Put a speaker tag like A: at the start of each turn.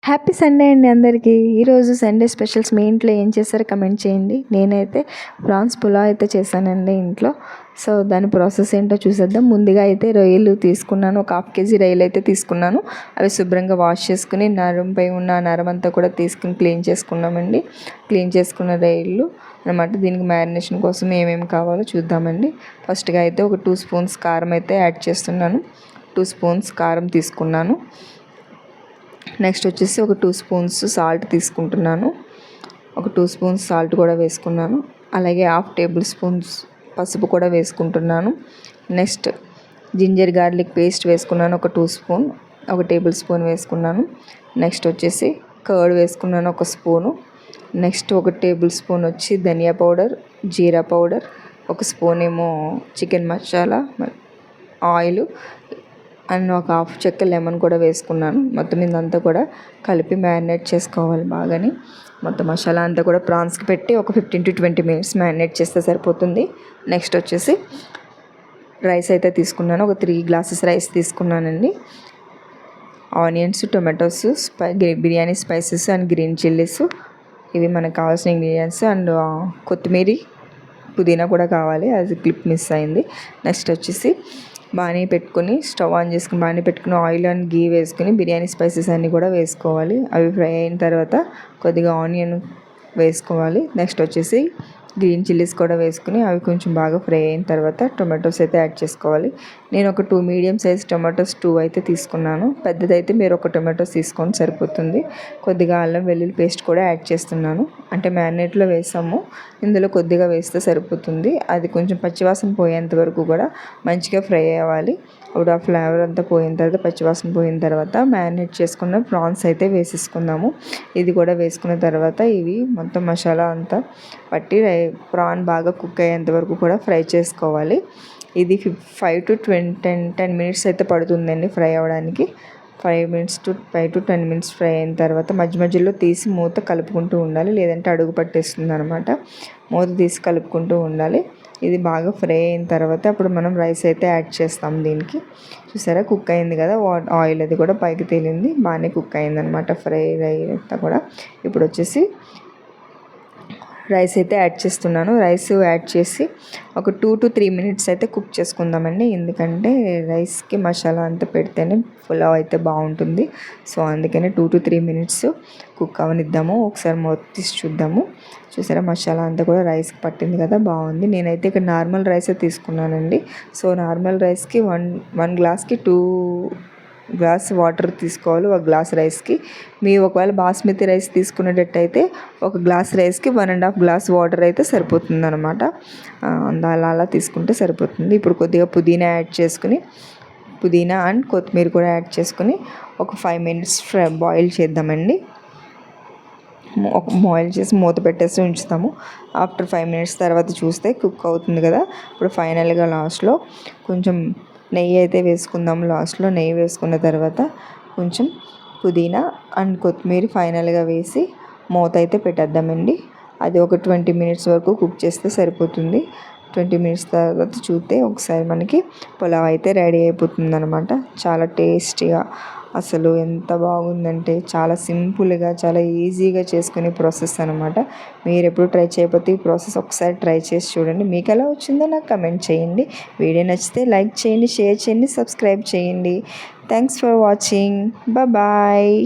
A: Happy Sunday అండి అందరికీ. ఈరోజు సండే స్పెషల్స్ మీ ఇంట్లో ఏం చేస్తారో కమెంట్ చేయండి. నేనైతే ప్రాన్స్ పులావ్ అయితే చేశానండి ఇంట్లో. సో దాని ప్రాసెస్ ఏంటో చూసేద్దాం. ముందుగా అయితే రొయ్యలు తీసుకున్నాను, ఒక 1/2 kg రొయ్యలు అయితే తీసుకున్నాను. అవి శుభ్రంగా వాష్ చేసుకుని నరంపై ఉన్న నరం అంతా కూడా తీసుకుని క్లీన్ చేసుకున్నామండి. క్లీన్ చేసుకున్న రొయ్యలు అనమాట. దీనికి మ్యారినేషన్ కోసం ఏమేమి కావాలో చూద్దామండి. ఫస్ట్గా అయితే ఒక 2 స్పూన్స్ కారం అయితే యాడ్ చేస్తున్నాను. 2 స్పూన్స్ కారం తీసుకున్నాను. నెక్స్ట్ వచ్చేసి ఒక 2 స్పూన్స్ సాల్ట్ తీసుకుంటున్నాను. ఒక 2 స్పూన్స్ సాల్ట్ కూడా వేసుకున్నాను. అలాగే 1/2 టేబుల్ స్పూన్స్ పసుపు కూడా వేసుకుంటున్నాను. నెక్స్ట్ జింజర్ గార్లిక్ పేస్ట్ వేసుకున్నాను, ఒక 2 స్పూన్, ఒక టేబుల్ స్పూన్ వేసుకున్నాను. నెక్స్ట్ వచ్చేసి కర్డ్ వేసుకున్నాను, ఒక స్పూను. నెక్స్ట్ ఒక టేబుల్ స్పూన్ వచ్చి ధనియా పౌడర్, జీరా పౌడర్, ఒక స్పూన్ ఏమో చికెన్ మసాలా, ఆయిల్ అండ్ ఒక 1/2 చెక్క లెమన్ కూడా వేసుకున్నాను. మొత్తం ఇదంతా కూడా కలిపి మ్యారినేట్ చేసుకోవాలి బాగాని. మొత్తం మసాలా అంతా కూడా ప్రాన్స్కి పెట్టి ఒక 15 to 20 minutes మ్యారినేట్ చేస్తే సరిపోతుంది. నెక్స్ట్ వచ్చేసి రైస్ అయితే తీసుకున్నాను. ఒక 3 glasses రైస్ తీసుకున్నానండి. Onions, tomatoes, biryani spices and green chillies, ఇవి మనకు కావాల్సిన ఇంగ్రీడియంట్స్. అండ్ కొత్తిమీర, పుదీనా కూడా కావాలి, అది క్లిప్ మిస్ అయింది. నెక్స్ట్ వచ్చేసి బాణీ పెట్టుకుని స్టవ్ ఆన్ చేసుకుని బాణీ పెట్టుకుని ఆయిల్ అండ్ గీ వేసుకుని బిర్యానీ స్పైసెస్ అన్నీ కూడా వేసుకోవాలి. అవి ఫ్రై అయిన తర్వాత కొద్దిగా ఆనియన్ వేసుకోవాలి. నెక్స్ట్ వచ్చేసి గ్రీన్ చిల్లీస్ కూడా వేసుకుని అవి కొంచెం బాగా ఫ్రై అయిన తర్వాత టొమాటోస్ అయితే యాడ్ చేసుకోవాలి. నేను ఒక 2 మీడియం సైజ్ టొమాటోస్ 2 అయితే తీసుకున్నాను. పెద్దదైతే మీరు ఒక టొమాటోస్ తీసుకొని సరిపోతుంది. కొద్దిగా అల్లం వెల్లుల్లి పేస్ట్ కూడా యాడ్ చేస్తున్నాను. అంటే మ్యారినేట్లో వేసాము, ఇందులో కొద్దిగా వేస్తే సరిపోతుంది. అది కొంచెం పచ్చివాసన పోయేంత వరకు కూడా మంచిగా ఫ్రై అవ్వాలి. అప్పుడు ఆ ఫ్లేవర్ అంతా పోయిన తర్వాత, పచ్చివాసన పోయిన తర్వాత మ్యారినేట్ చేసుకున్న ప్రాన్స్ అయితే వేసేసుకుందాము. ఇది కూడా వేసుకున్న తర్వాత ఇవి మొత్తం మసాలా అంతా పట్టి ప్రాన్ బాగా కుక్ అయ్యేంత వరకు కూడా ఫ్రై చేసుకోవాలి. ఇది 5 to 10 minutes అయితే పడుతుందండి ఫ్రై అవ్వడానికి. 5 to 10 minutes ఫ్రై అయిన తర్వాత మధ్య మధ్యలో తీసి మూత కలుపుకుంటూ ఉండాలి, లేదంటే అడుగు పట్టేస్తుంది అనమాట. మూత తీసి కలుపుకుంటూ ఉండాలి. ఇది బాగా ఫ్రై అయిన తర్వాత అప్పుడు మనం రైస్ అయితే యాడ్ చేస్తాం దీనికి. చూసారా, కుక్ అయింది కదా, ఆయిల్ అది కూడా పైకి తేలింది, బాగానే కుక్ అయింది అనమాట ఫ్రై అంతా కూడా. ఇప్పుడు వచ్చేసి రైస్ అయితే యాడ్ చేస్తున్నాను. రైస్ యాడ్ చేసి ఒక 2 to 3 minutes అయితే కుక్ చేసుకుందామండి. ఎందుకంటే రైస్కి మసాలా అంతా పెడితేనే పులావ్ అయితే బాగుంటుంది. సో అందుకనే 2 to 3 minutes కుక్ అవనిద్దాము. ఒకసారి మూత తీసి చూద్దాము. చూసారా, మసాలా అంతా కూడా రైస్కి పట్టింది కదా, బాగుంది. నేనైతే ఇక్కడ నార్మల్ రైసే తీసుకున్నానండి. సో నార్మల్ రైస్కి 1 గ్లాస్కి 2 గ్లాస్ వాటర్ తీసుకోవాలి, 1 గ్లాస్ రైస్కి. మీరు ఒకవేళ బాస్మతి రైస్ తీసుకునేటట్టయితే 1 గ్లాస్ రైస్కి 1.5 గ్లాస్ వాటర్ అయితే సరిపోతుంది అనమాట. అలా తీసుకుంటే సరిపోతుంది. ఇప్పుడు కొద్దిగా పుదీనా యాడ్ చేసుకుని, పుదీనా అండ్ కొత్తిమీర కూడా యాడ్ చేసుకుని ఒక 5 minutes బాయిల్ చేద్దామండి. బాయిల్ చేసి మూత పెట్టేసి ఉంచుతాము. ఆఫ్టర్ 5 minutes తర్వాత చూస్తే కుక్ అవుతుంది కదా. ఇప్పుడు ఫైనల్గా లాస్ట్లో కొంచెం నెయ్యి అయితే వేసుకుందాం. లాస్ట్లో నెయ్యి వేసుకున్న తర్వాత కొంచెం పుదీనా అండ్ కొత్తిమీర ఫైనల్గా వేసి మూత అయితే పెట్టేద్దామండి. అది ఒక 20 minutes వరకు కుక్ చేస్తే సరిపోతుంది. 20 minutes తర్వాత చూస్తే ఒకసారి మనకి పులావ్ అయితే రెడీ అయిపోతుంది అనమాట. చాలా టేస్టీగా, అసలు ఎంత బాగుందంటే చాలా సింపుల్గా, చాలా ఈజీగా చేసుకునే ప్రాసెస్ అనమాట. మీరు ఎప్పుడు ట్రై చేయకపోతే ఈ ప్రాసెస్ ఒకసారి ట్రై చేసి చూడండి. మీకు ఎలా వచ్చిందో నాకు కమెంట్ చేయండి. వీడియో నచ్చితే లైక్ చేయండి, షేర్ చేయండి, సబ్స్క్రైబ్ చేయండి. Thanks for watching. బాయ్.